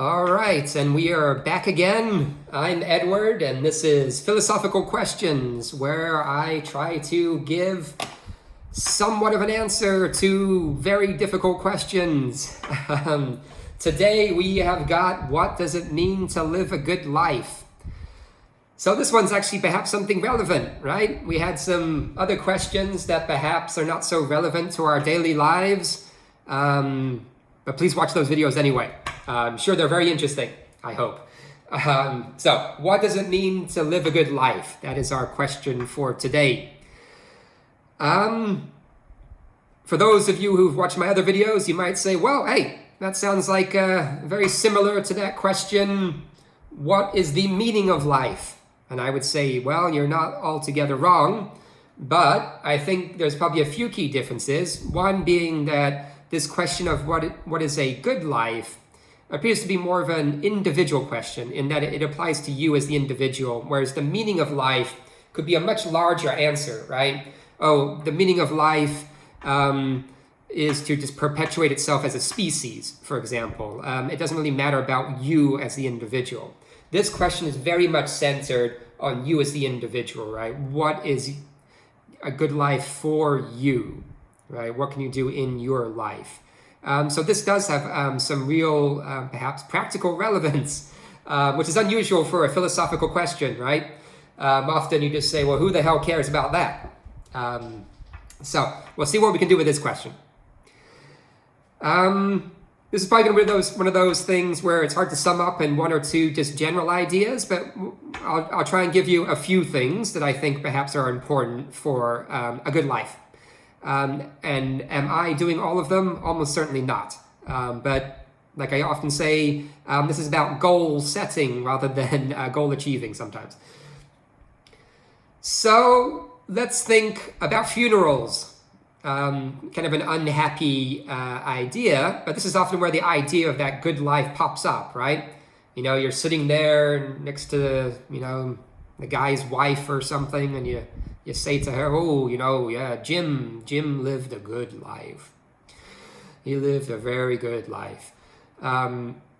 All right, and we are back again. I'm Edward, and this is Philosophical Questions, where I try to give somewhat of an answer to very difficult questions. Today we have got, what does it mean to live a good life? So this one's actually perhaps something relevant, right? We had some other questions that perhaps are not so relevant to our daily lives, but please watch those videos anyway. I'm sure they're very interesting, I hope. So, what does it mean to live a good life? That is our question for today. For those of you who've watched my other videos, you might say, well, hey, that sounds like very similar to that question, what is the meaning of life? And I would say, well, you're not altogether wrong, but I think there's probably a few key differences. One being that this question of what is a good life appears to be more of an individual question in that it applies to you as the individual, whereas the meaning of life could be a much larger answer, right? Oh, the meaning of life is to just perpetuate itself as a species, for example. It doesn't really matter about you as the individual. This question is very much centered on you as the individual, right? What is a good life for you, right? What can you do in your life? So this does have some real, perhaps practical relevance, which is unusual for a philosophical question, right? Often you just say, well, who the hell cares about that? So we'll see what we can do with this question. This is probably going to be one of those things where it's hard to sum up in one or two just general ideas, but I'll try and give you a few things that I think perhaps are important for a good life. And am I doing all of them? Almost certainly not. But like I often say, this is about goal setting rather than goal achieving sometimes. So let's think about funerals. Kind of an unhappy idea, but this is often where the idea of that good life pops up, right? You know, you're sitting there next to, the guy's wife or something, and you say to her, oh, yeah, Jim lived a good life. He lived a very good life.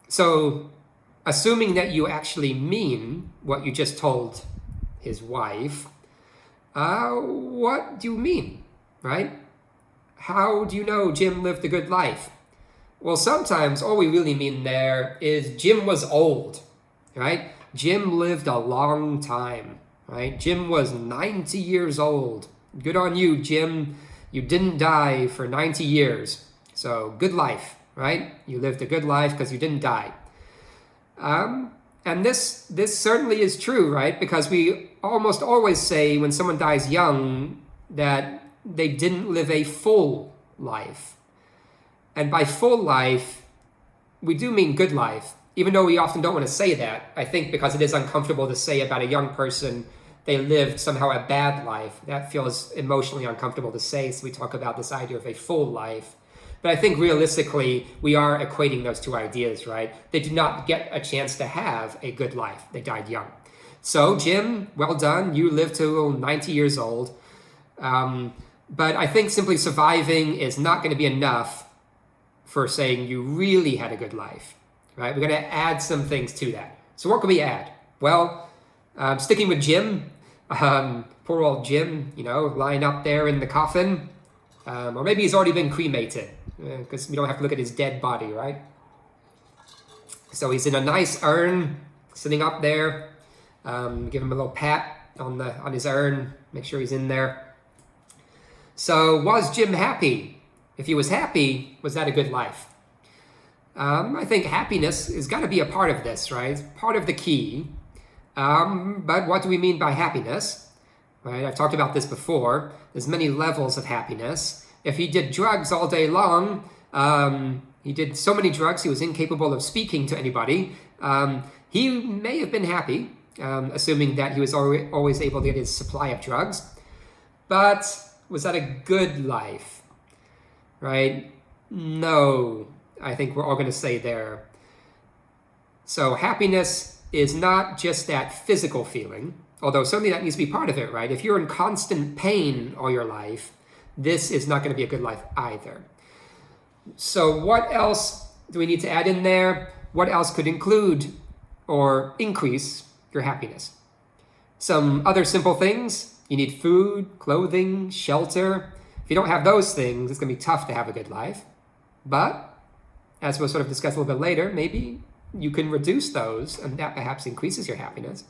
So assuming that you actually mean what you just told his wife, what do you mean, right? How do you know Jim lived a good life? Well, sometimes all we really mean there is Jim was old, right? Jim lived a long time, right? Jim was 90 years old. Good on you, Jim. You didn't die for 90 years. So good life, right? You lived a good life because you didn't die. And this certainly is true, right? Because we almost always say when someone dies young that they didn't live a full life. And by full life, we do mean good life, even though we often don't want to say that. I think because it is uncomfortable to say about a young person they lived somehow a bad life. That feels emotionally uncomfortable to say, so we talk about this idea of a full life. But I think realistically, we are equating those two ideas, right? They did not get a chance to have a good life. They died young. So Jim, well done. You lived to 90 years old. But I think simply surviving is not going to be enough for saying you really had a good life, right? We're going to add some things to that. So what can we add? Well, sticking with Jim, poor old Jim, lying up there in the coffin, or maybe he's already been cremated because we don't have to look at his dead body, right? So he's in a nice urn, sitting up there. Give him a little pat on his urn, make sure he's in there. So was Jim happy? If he was happy, was that a good life? I think happiness has got to be a part of this, right? It's part of the key. But what do we mean by happiness? Right? I've talked about this before. There's many levels of happiness. If he did drugs all day long, he did so many drugs he was incapable of speaking to anybody, he may have been happy, assuming that he was always able to get his supply of drugs. But was that a good life, right? No, I think we're all going to say there. So happiness is not just that physical feeling, although certainly that needs to be part of it, right? If you're in constant pain all your life, this is not going to be a good life either. So what else do we need to add in there? what else could include or increase your happiness? Some other simple things. You need food, clothing, shelter. If you don't have those things, it's going to be tough to have a good life. But as we'll sort of discuss a little bit later, maybe you can reduce those, and that perhaps increases your happiness.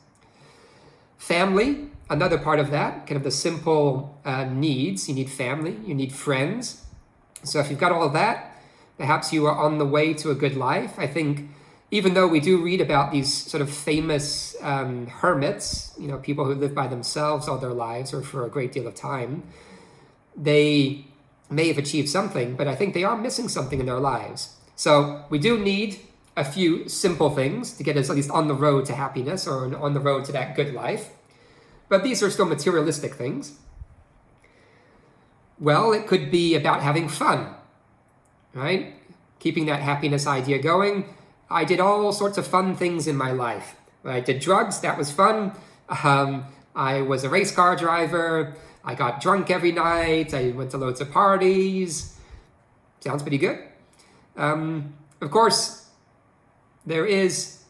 Family, another part of that, kind of the simple needs. You need family, you need friends. So if you've got all of that, perhaps you are on the way to a good life. I think even though we do read about these sort of famous hermits, people who live by themselves all their lives or for a great deal of time, they may have achieved something, but I think they are missing something in their lives. So we do need a few simple things to get us at least on the road to happiness or on the road to that good life. But these are still materialistic things. Well, it could be about having fun, right? Keeping that happiness idea going. I did all sorts of fun things in my life. I did drugs, that was fun. I was a race car driver. I got drunk every night. I went to loads of parties. Sounds pretty good. Of course, there is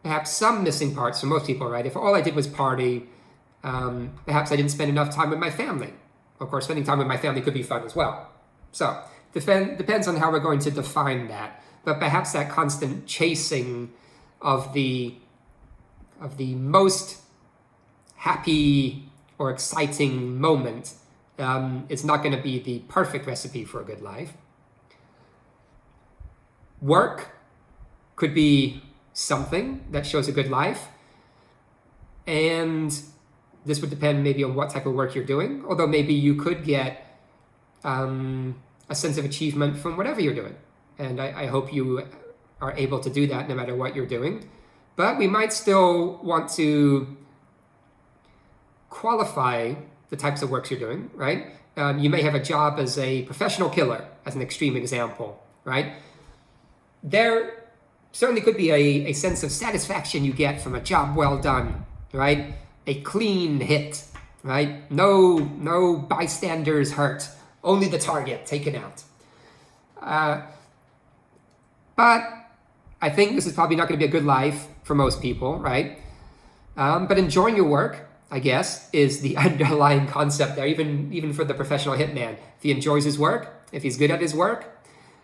perhaps some missing parts for most people, right? If all I did was party, perhaps I didn't spend enough time with my family. Of course, spending time with my family could be fun as well. So, depends on how we're going to define that. But perhaps that constant chasing of the most happy or exciting moment is not going to be the perfect recipe for a good life. Work could be something that shows a good life. And this would depend maybe on what type of work you're doing. Although maybe you could get a sense of achievement from whatever you're doing. And I hope you are able to do that no matter what you're doing. But we might still want to qualify the types of works you're doing, right? You may have a job as a professional killer, as an extreme example, right? There certainly could be a sense of satisfaction you get from a job well done, right? A clean hit, right? No bystanders hurt, only the target taken out. But I think this is probably not going to be a good life for most people, right? But enjoying your work, I guess, is the underlying concept there, even for the professional hitman. If he enjoys his work, if he's good at his work,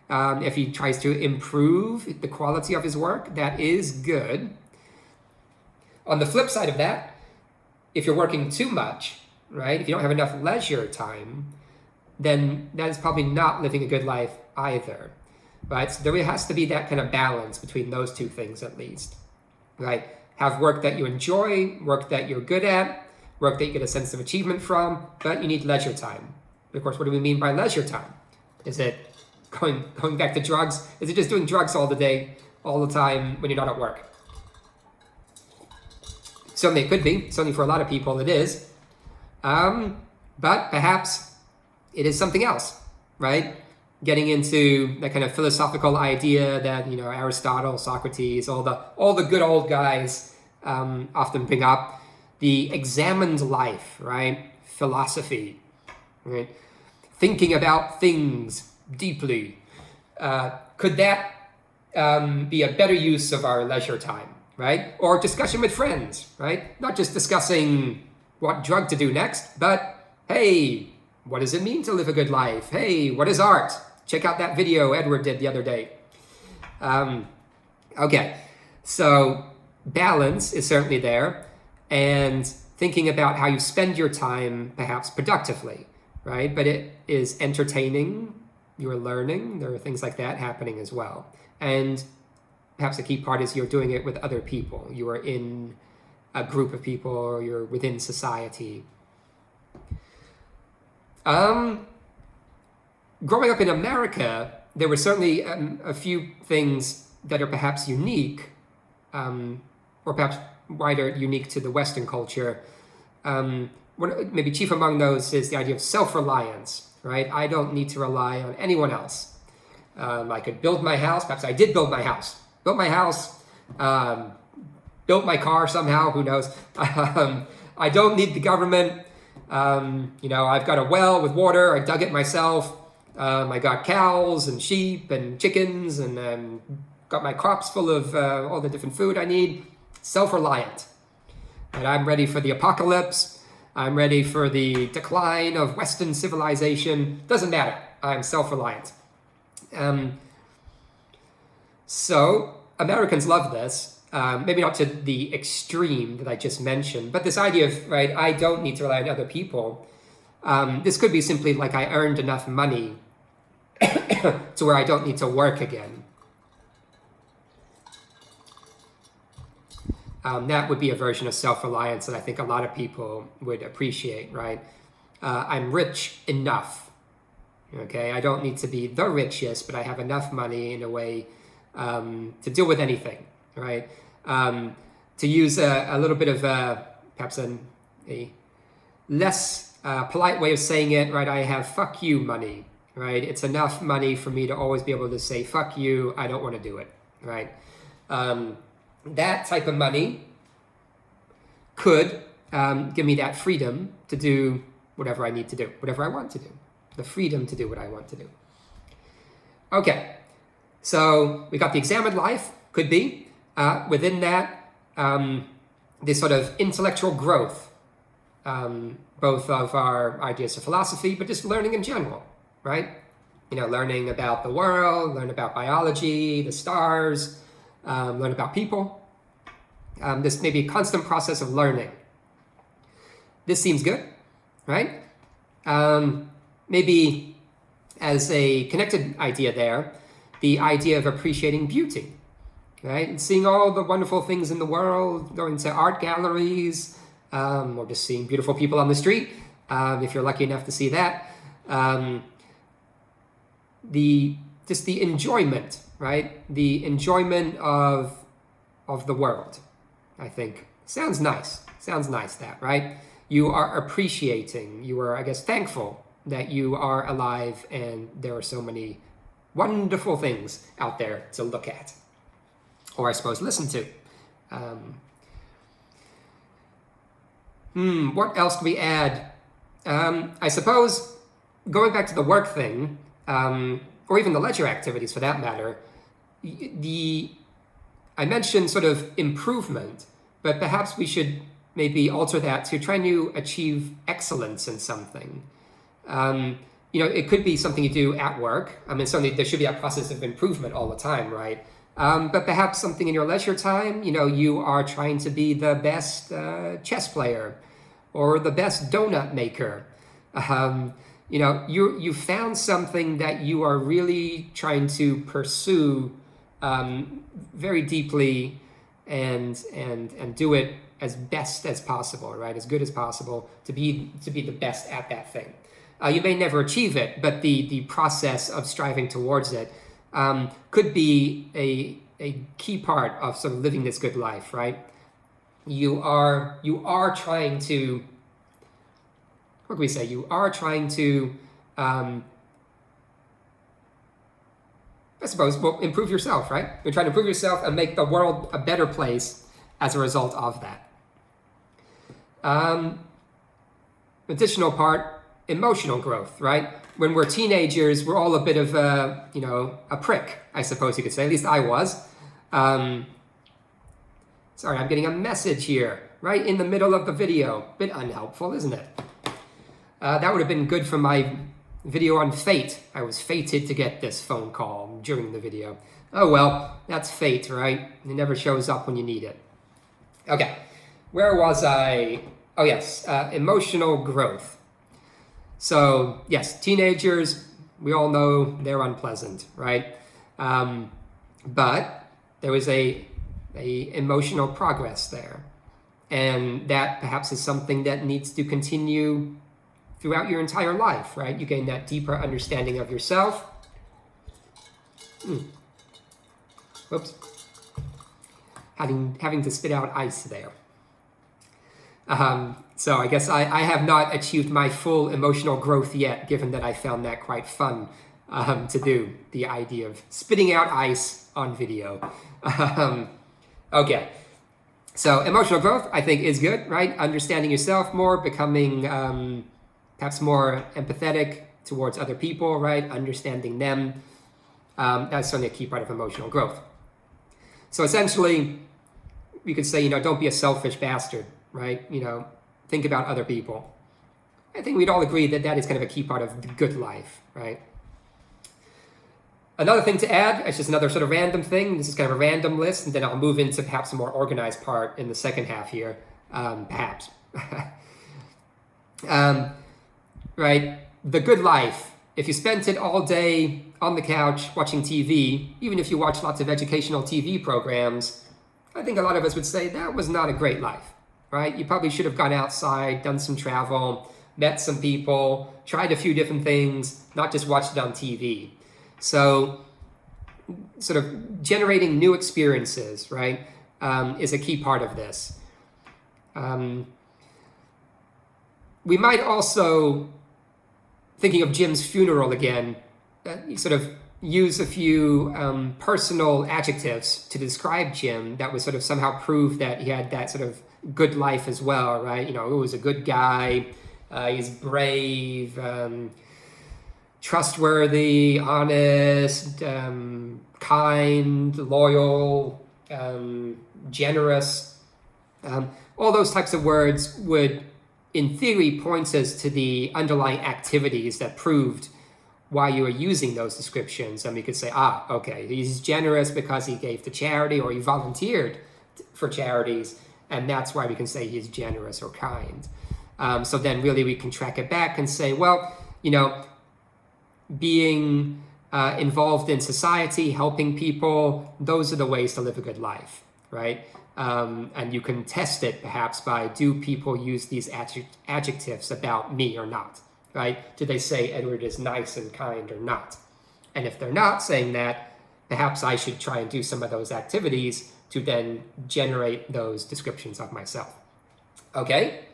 if he tries to improve the quality of his work, that is good. On the flip side of that, if you're working too much, right, if you don't have enough leisure time, then that is probably not living a good life either, right? So there has to be that kind of balance between those two things at least, right? Have work that you enjoy, work that you're good at, work that you get a sense of achievement from, but you need leisure time. Of course, what do we mean by leisure time? Is it going back to drugs? Is it just doing drugs all the day, all the time when you're not at work? Certainly it could be. Certainly for a lot of people it is. But perhaps it is something else, right? Getting into that kind of philosophical idea that, Aristotle, Socrates, all the good old guys often bring up. The examined life, right? Philosophy, right? Thinking about things deeply. Could that be a better use of our leisure time, right? Or discussion with friends, right? Not just discussing what drug to do next, but hey, what does it mean to live a good life? Hey, what is art? Check out that video Edward did the other day. Okay, so balance is certainly there, and thinking about how you spend your time perhaps productively, right? But it is entertaining, you're learning, there are things like that happening as well. And perhaps a key part is you're doing it with other people. You are in a group of people, or you're within society. Growing up in America, there were certainly a few things that are perhaps unique, or perhaps wider unique to the Western culture. Maybe chief among those is the idea of self-reliance, right? I don't need to rely on anyone else. I could build my house. Perhaps I did build my house. Built my house. Built my car somehow. Who knows? I don't need the government. I've got a well with water. I dug it myself. I got cows and sheep and chickens and got my crops full of all the different food I need. Self-reliant. And I'm ready for the apocalypse. I'm ready for the decline of Western civilization. Doesn't matter. I'm self-reliant. So Americans love this. Maybe not to the extreme that I just mentioned, but this idea of, right, I don't need to rely on other people. This could be simply like I earned enough money to where I don't need to work again. That would be a version of self-reliance that I think a lot of people would appreciate, right? I'm rich enough, okay? I don't need to be the richest, but I have enough money in a way to deal with anything, right? To use a little bit of perhaps a less polite way of saying it, right? I have fuck you money, right? It's enough money for me to always be able to say, fuck you, I don't want to do it, right? That type of money could give me that freedom to do whatever I need to do, whatever I want to do. The freedom to do what I want to do. Okay, so we got the examined life, could be. Within that, this sort of intellectual growth, both of our ideas of philosophy, but just learning in general, right? Learning about the world, learn about biology, the stars, learn about people. This may be a constant process of learning. This seems good, right? Maybe as a connected idea there, the idea of appreciating beauty, right? And seeing all the wonderful things in the world, going to art galleries, or just seeing beautiful people on the street, if you're lucky enough to see that. The enjoyment, right? The enjoyment of the world, I think. Sounds nice. Sounds nice, that, right? You are appreciating, you are, I guess, thankful that you are alive and there are so many wonderful things out there to look at. Or I suppose listen to. What else do we add? I suppose, going back to the work thing, or even the leisure activities for that matter, I mentioned sort of improvement, but perhaps we should maybe alter that to trying to achieve excellence in something. It could be something you do at work. I mean, certainly there should be a process of improvement all the time, right? But perhaps something in your leisure time, you are trying to be the best chess player or the best donut maker. You found something that you are really trying to pursue very deeply and do it as best as possible, right? As good as possible to be the best at that thing. You may never achieve it, but the process of striving towards it could be a key part of sort of living this good life, right? You are trying to, what can we say? You are trying to, I suppose, improve yourself, right? You're trying to improve yourself and make the world a better place as a result of that. Additional part, emotional growth, right? When we're teenagers, we're all a bit of a prick, I suppose you could say. At least I was. Sorry, I'm getting a message here, right in the middle of the video. Bit unhelpful, isn't it? That would have been good for my video on fate. I was fated to get this phone call during the video. Oh well, that's fate, right? It never shows up when you need it. Okay, where was I? Oh yes, emotional growth. So yes, teenagers, we all know they're unpleasant, right? But there was a emotional progress there. And that perhaps is something that needs to continue throughout your entire life, right? You gain that deeper understanding of yourself. Whoops. Having to spit out ice there. So I guess I have not achieved my full emotional growth yet, given that I found that quite fun to do, the idea of spitting out ice on video. Okay. So emotional growth, I think, is good, right? Understanding yourself more, becoming perhaps more empathetic towards other people, right? Understanding them. That's certainly a key part of emotional growth. So essentially, we could say, don't be a selfish bastard, right? Think about other people. I think we'd all agree that that is kind of a key part of the good life, right? Another thing to add, it's just another sort of random thing. This is kind of a random list, and then I'll move into perhaps a more organized part in the second half here, perhaps. Right? The good life. If you spent it all day on the couch watching TV, even if you watch lots of educational TV programs, I think a lot of us would say that was not a great life, right? You probably should have gone outside, done some travel, met some people, tried a few different things, not just watched it on TV. So sort of generating new experiences, right, is a key part of this. We might also, thinking of Jim's funeral again, sort of use a few personal adjectives to describe Jim that would sort of somehow prove that he had that sort of good life as well, right? He was a good guy, he's brave, trustworthy, honest, kind, loyal, generous. All those types of words would, in theory, point us to the underlying activities that proved why you were using those descriptions. And we could say, okay, he's generous because he gave to charity or he volunteered for charities, and that's why we can say he's generous or kind. So then really we can track it back and say, well, being involved in society, helping people, those are the ways to live a good life, right? And you can test it perhaps by, do people use these adjectives about me or not, right? Do they say Edward is nice and kind or not? And if they're not saying that, perhaps I should try and do some of those activities to then generate those descriptions of myself. Okay?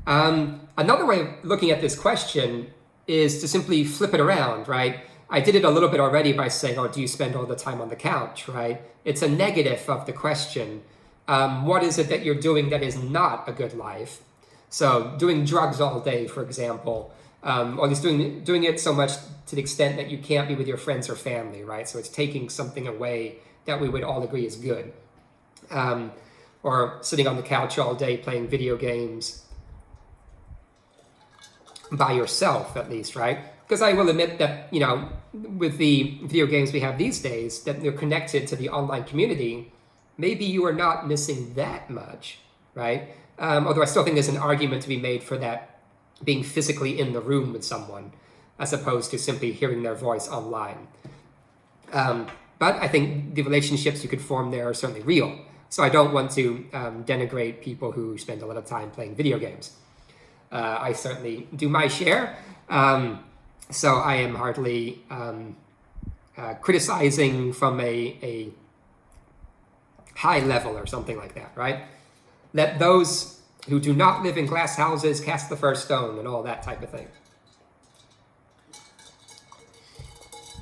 Another way of looking at this question is to simply flip it around, right? I did it a little bit already by saying, do you spend all the time on the couch, right? It's a negative of the question. What is it that you're doing that is not a good life? So doing drugs all day, for example, or just doing it so much to the extent that you can't be with your friends or family, right? So it's taking something away that we would all agree is good. Or sitting on the couch all day playing video games, by yourself at least, right? Because I will admit that, with the video games we have these days, that they're connected to the online community, maybe you are not missing that much, right? Although I still think there's an argument to be made for that being physically in the room with someone, as opposed to simply hearing their voice online. But I think the relationships you could form there are certainly real. So I don't want to denigrate people who spend a lot of time playing video games. I certainly do my share. So I am hardly criticizing from a high level or something like that, right? Let those who do not live in glass houses cast the first stone and all that type of thing.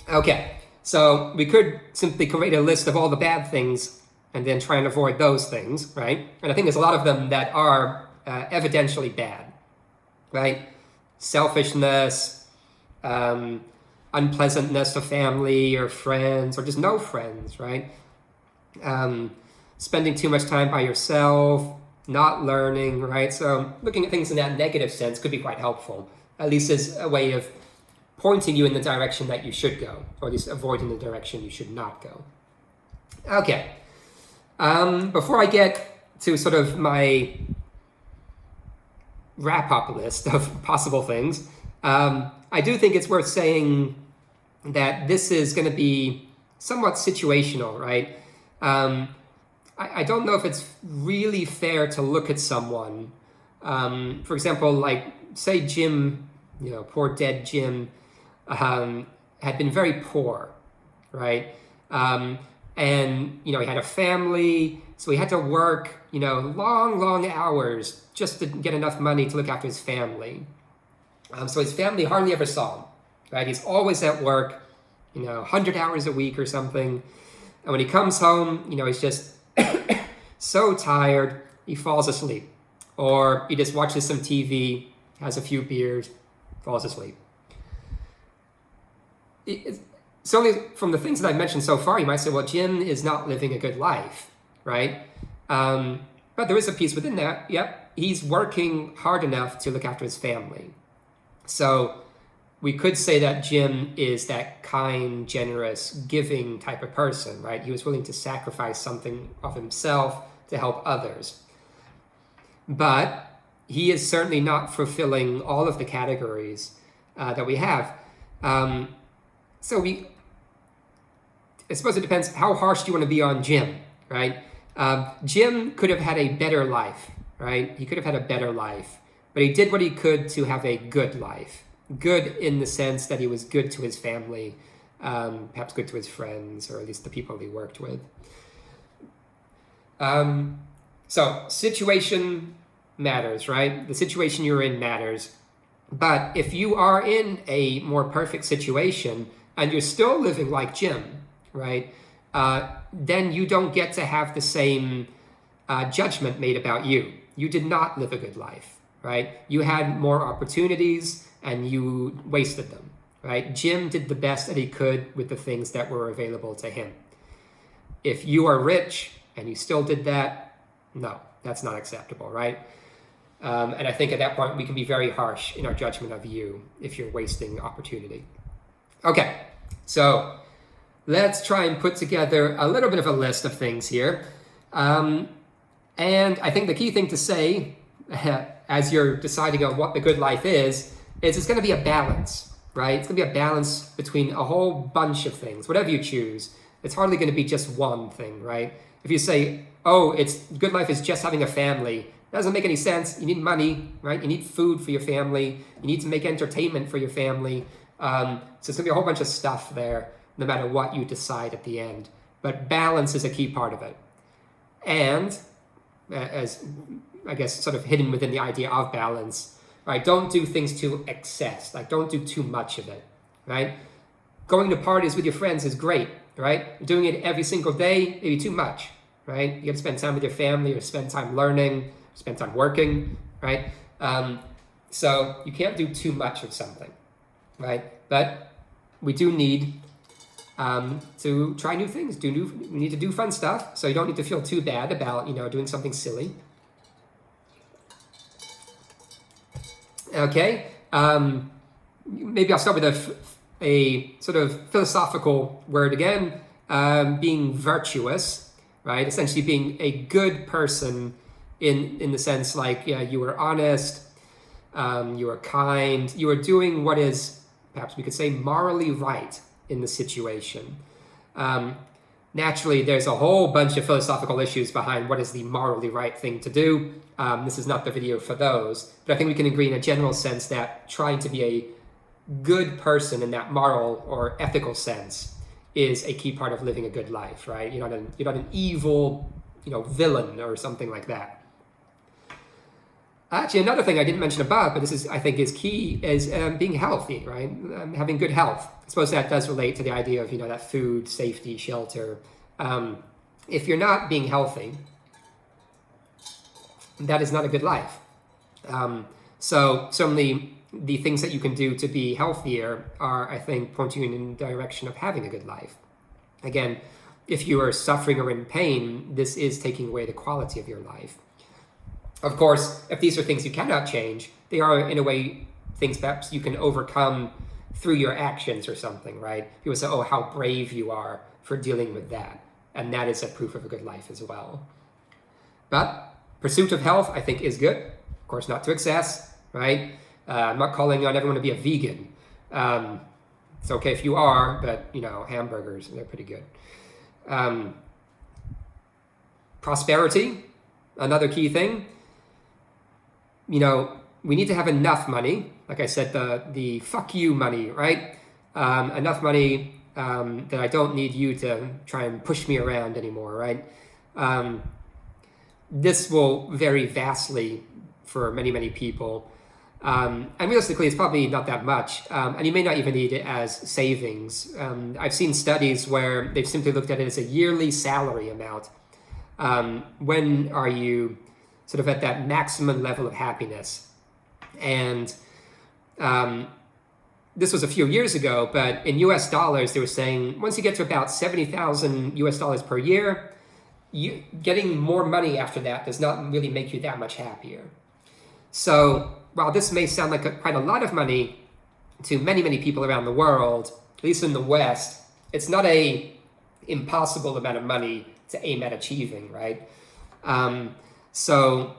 Okay, so we could simply create a list of all the bad things and then try and avoid those things, right? And I think there's a lot of them that are evidentially bad, right? Selfishness, unpleasantness to family or friends, or just no friends, right? Spending too much time by yourself, not learning, right? So looking at things in that negative sense could be quite helpful, at least as a way of pointing you in the direction that you should go, or at least avoiding the direction you should not go. Okay. Before I get to sort of my wrap-up list of possible things, I do think it's worth saying that this is going to be somewhat situational, right? I don't know if it's really fair to look at someone, for example, like say Jim, poor dead Jim, had been very poor, right? And, he had a family, so he had to work, long hours just to get enough money to look after his family. So his family hardly ever saw him, right? He's always at work, 100 hours a week or something. And when he comes home, he's just so tired, he falls asleep. Or he just watches some TV, has a few beers, falls asleep. certainly from the things that I've mentioned so far, you might say, well, Jim is not living a good life, right? But there is a piece within that. Yep, he's working hard enough to look after his family. So we could say that Jim is that kind, generous, giving type of person, right? He was willing to sacrifice something of himself to help others. But he is certainly not fulfilling all of the categories that we have. So I suppose it depends, how harsh do you want to be on Jim, right? Jim could have had a better life, right? He could have had a better life, but he did what he could to have a good life. Good in the sense that he was good to his family, perhaps good to his friends, or at least the people he worked with. So situation matters, right? The situation you're in matters. But if you are in a more perfect situation and you're still living like Jim, right, then you don't get to have the same judgment made about you. You did not live a good life, right? You had more opportunities and you wasted them, right? Jim did the best that he could with the things that were available to him. If you are rich and you still did that, no, that's not acceptable, right? And I think at that point we can be very harsh in our judgment of you if you're wasting opportunity. Okay, so let's try and put together a little bit of a list of things here. And I think the key thing to say as you're deciding on what the good life is it's going to be a balance, right? It's going to be a balance between a whole bunch of things, whatever you choose. It's hardly going to be just one thing, right? If you say, oh, it's good life is just having a family, it doesn't make any sense. You need money, right? You need food for your family. You need to make entertainment for your family. So it's going to be a whole bunch of stuff there, no matter what you decide at the end. But balance is a key part of it. And as I guess sort of hidden within the idea of balance, right? Don't do things to excess. Like don't do too much of it, right? Going to parties with your friends is great, right? Doing it every single day, maybe too much, right? You got to spend time with your family or spend time learning, spend time working, right? So you can't do too much of something, right? But we do need to try new things. We need to do fun stuff, so you don't need to feel too bad about, doing something silly. Okay, maybe I'll start with a sort of philosophical word again, being virtuous, right? Essentially being a good person in the sense like, you are honest, you are kind, you are doing what is, perhaps we could say, morally right in the situation. Naturally, there's a whole bunch of philosophical issues behind what is the morally right thing to do. This is not the video for those, but I think we can agree in a general sense that trying to be a good person in that moral or ethical sense is a key part of living a good life, right? You're not an evil, villain or something like that. Actually, another thing I didn't mention above, but I think is key, is being healthy, right? Having good health. I suppose that does relate to the idea of, that food, safety, shelter. If you're not being healthy, that is not a good life. So certainly the things that you can do to be healthier are, I think, pointing you in the direction of having a good life. Again, if you are suffering or in pain, this is taking away the quality of your life. Of course, if these are things you cannot change, they are, in a way, things perhaps you can overcome through your actions or something, right? People say, oh, how brave you are for dealing with that. And that is a proof of a good life as well. But pursuit of health, I think, is good. Of course, not to excess, right? I'm not calling on everyone to be a vegan. It's okay if you are, but, hamburgers, they're pretty good. Prosperity, another key thing. We need to have enough money. Like I said, the fuck you money, right? Enough money that I don't need you to try and push me around anymore, right? This will vary vastly for many, many people. And realistically, it's probably not that much. And you may not even need it as savings. I've seen studies where they've simply looked at it as a yearly salary amount. When are you sort of at that maximum level of happiness? And this was a few years ago, but in US dollars, they were saying once you get to about 70,000 US dollars per year, getting more money after that does not really make you that much happier. So while this may sound like quite a lot of money to many, many people around the world, at least in the West, it's not a impossible amount of money to aim at achieving, right? So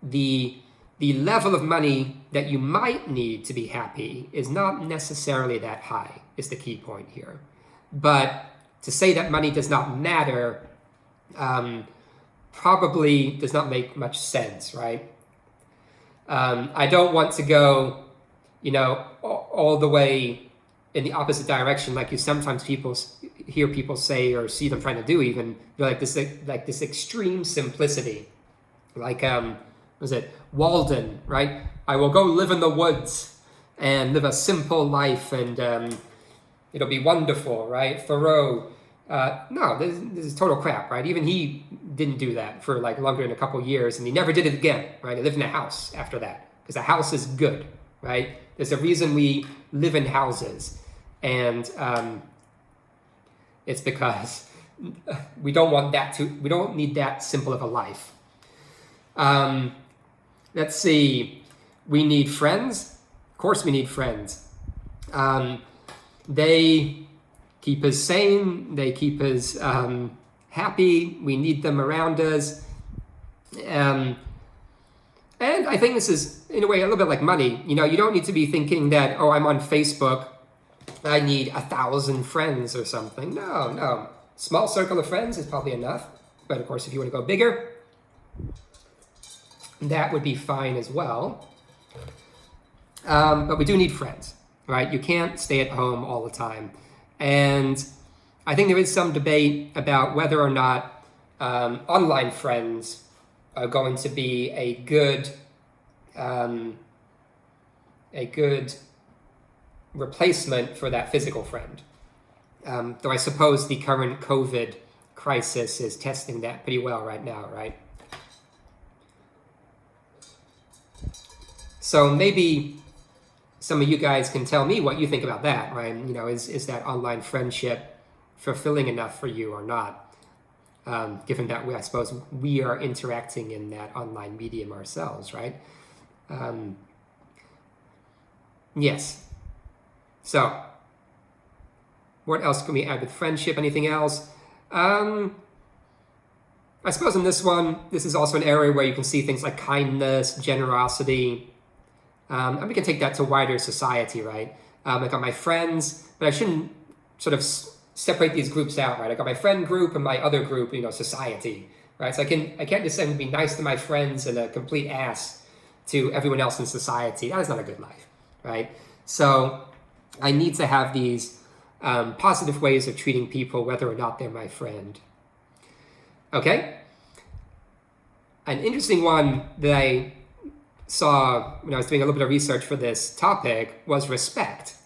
the level of money that you might need to be happy is not necessarily that high, is the key point here. But to say that money does not matter probably does not make much sense, right? I don't want to go, all the way in the opposite direction, like you sometimes hear people say or see them trying to do. Even like this extreme simplicity, like was it Walden, right? I will go live in the woods and live a simple life, and it'll be wonderful, right? Thoreau. No, this is total crap, right? Even he didn't do that for like longer than a couple years, and he never did it again, right? He lived in a house after that, because a house is good, right? There's a reason we live in houses, and it's because we don't need that simple of a life. Let's see, we need friends. Of course we need friends. They keep us sane, they keep us happy, we need them around us. And I think this is, in a way, a little bit like money. You don't need to be thinking that, I'm on Facebook, I need 1,000 friends or something. No. Small circle of friends is probably enough. But of course, if you want to go bigger, that would be fine as well. But we do need friends, right? You can't stay at home all the time. And I think there is some debate about whether or not online friends are going to be a good replacement for that physical friend. Though I suppose the current COVID crisis is testing that pretty well right now, right? So maybe some of you guys can tell me what you think about that, right? Is that online friendship fulfilling enough for you or not? Given that I suppose we are interacting in that online medium ourselves, right? Yes. So, what else can we add with friendship? Anything else? I suppose in this one, this is also an area where you can see things like kindness, generosity, and we can take that to wider society, right? I got my friends, but I shouldn't sort of separate these groups out, right? I got my friend group and my other group, society, right? So I can't just say I'm being nice to my friends and a complete ass to everyone else in society. That is not a good life, right? So I need to have these positive ways of treating people, whether or not they're my friend. Okay? An interesting one that I saw when I was doing a little bit of research for this topic was respect.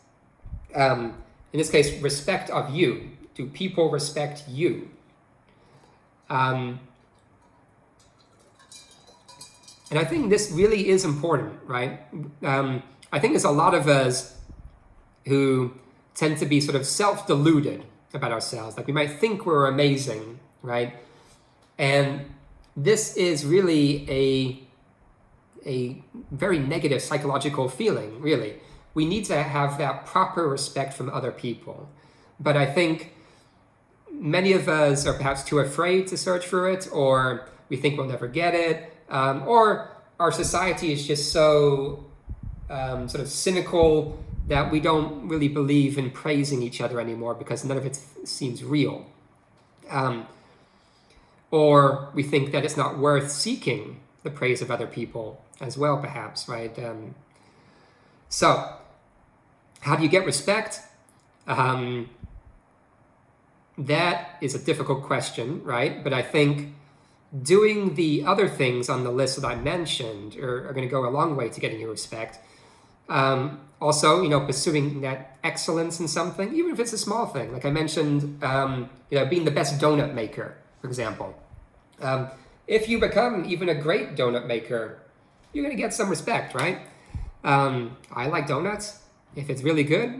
In this case, respect of you. Do people respect you? And I think this really is important, right? I think there's a lot of us who tend to be sort of self-deluded about ourselves. Like we might think we're amazing, right? And this is really a very negative psychological feeling, really. We need to have that proper respect from other people. But I think many of us are perhaps too afraid to search for it, or we think we'll never get it, or our society is just so sort of cynical that we don't really believe in praising each other anymore because none of it seems real. Or we think that it's not worth seeking the praise of other people as well, perhaps, right? So, how do you get respect? That is a difficult question, right? But I think doing the other things on the list that I mentioned are going to go a long way to getting your respect. Also, pursuing that excellence in something, even if it's a small thing. Like I mentioned, being the best donut maker, for example. If you become even a great donut maker, you're going to get some respect, right? I like donuts. If it's really good,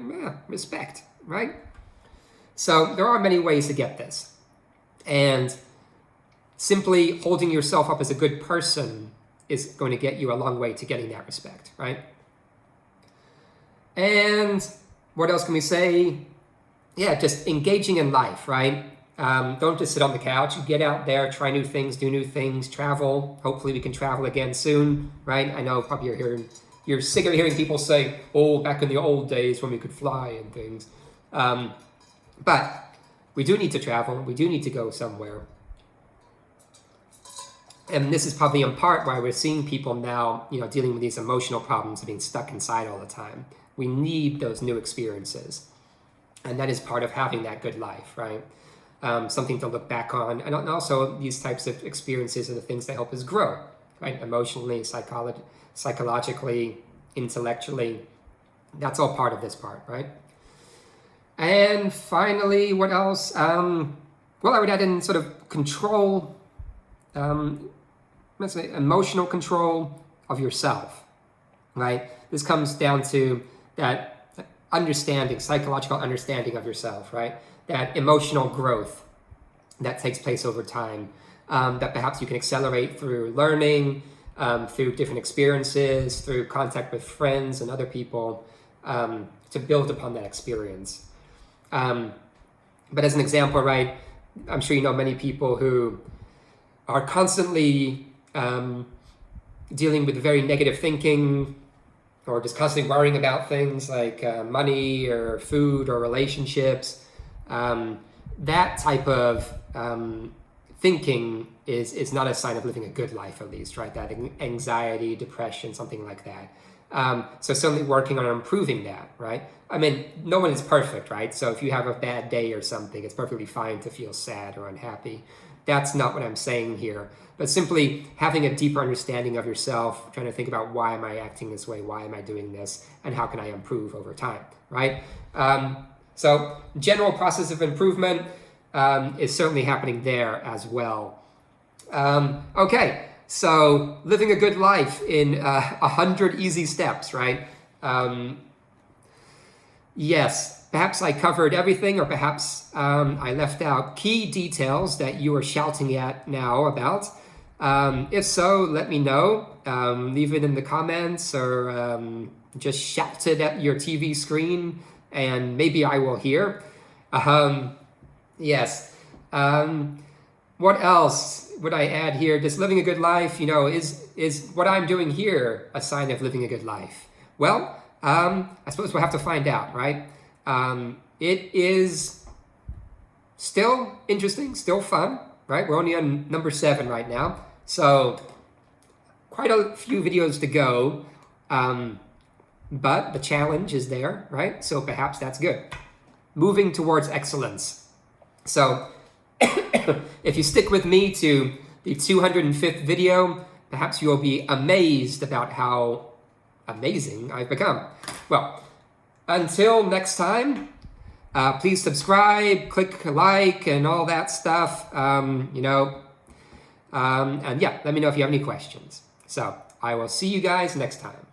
respect, right? So there are many ways to get this. And simply holding yourself up as a good person is going to get you a long way to getting that respect, right? And what else can we say? Yeah, just engaging in life, right? Don't just sit on the couch. Get out there, try new things, do new things, travel. Hopefully we can travel again soon, right? I know probably you're sick of hearing people say, oh, back in the old days when we could fly and things. But we do need to travel. We do need to go somewhere. And this is probably in part why we're seeing people now, dealing with these emotional problems of being stuck inside all the time. We need those new experiences. And that is part of having that good life, right? Something to look back on. And also these types of experiences are the things that help us grow, right? Emotionally, psychologically, intellectually. That's all part of this part, right? And finally, what else? Well, I would add in sort of control, let's say emotional control of yourself, right? This comes down to that understanding, psychological understanding of yourself, right? That emotional growth that takes place over time, that perhaps you can accelerate through learning, through different experiences, through contact with friends and other people, to build upon that experience. But as an example, right, I'm sure you know many people who are constantly dealing with very negative thinking, or just constantly worrying about things like money or food or relationships. That type of thinking is not a sign of living a good life, at least, right? That anxiety, depression, something like that. So certainly working on improving that, right? I mean, no one is perfect, right? So if you have a bad day or something, it's perfectly fine to feel sad or unhappy. That's not what I'm saying here. But simply having a deeper understanding of yourself, trying to think about why am I acting this way? Why am I doing this? And how can I improve over time, right? So general process of improvement is certainly happening there as well. Okay, so living a good life in 100 easy steps, right? Yes, perhaps I covered everything, or perhaps I left out key details that you are shouting at now about. If so, let me know. Leave it in the comments, or just shout it at your TV screen, and maybe I will hear. Yes. What else would I add here? Just living a good life, is what I'm doing here a sign of living a good life? Well, I suppose we'll have to find out, right? It is still interesting, still fun, right? We're only on number 7 right now. So quite a few videos to go. But the challenge is there, right? So perhaps that's good. Moving towards excellence. So if you stick with me to the 205th video, perhaps you will be amazed about how amazing I've become. Well, until next time, please subscribe, click like, and all that stuff. And yeah, let me know if you have any questions. So I will see you guys next time.